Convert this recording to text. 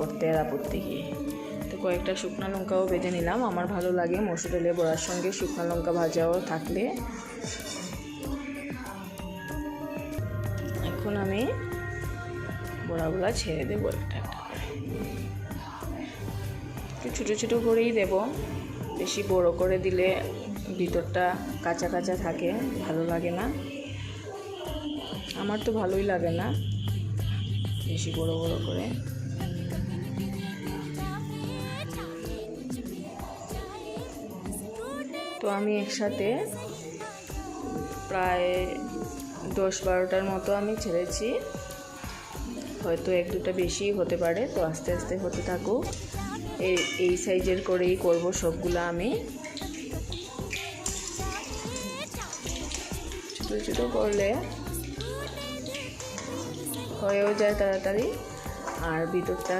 করতে আর আপত্তি কি। তো কয়েকটা শুকনো লঙ্কাও ভেজে নিলাম। আমার ভালো লাগে মসুর ডালের বড়ার সঙ্গে শুকনো লঙ্কা ভাজাও থাকলে। এখন আমি বড়াগুলা ছেড়ে দেবো একটা একটা করে। একটু ছোটো ছোটো করেই দেব, বেশি বড় করে দিলে ভিতরটা কাঁচা কাঁচা থাকে, ভালো লাগে না। আমার তো ভালোই লাগে না বেশি বড় বড় করে। তো আমি একসাথে প্রায় 10-12টার মতো আমি ছেড়েছি, হয়তো 1-2টা বেশি হতে পারে। তো আস্তে আস্তে হতে থাকুক। এই সাইজের করেই করব সবগুলো। আমি ছোটো ছোটো করলে হয়েও যায় তাড়াতাড়ি, আর ভিতরটা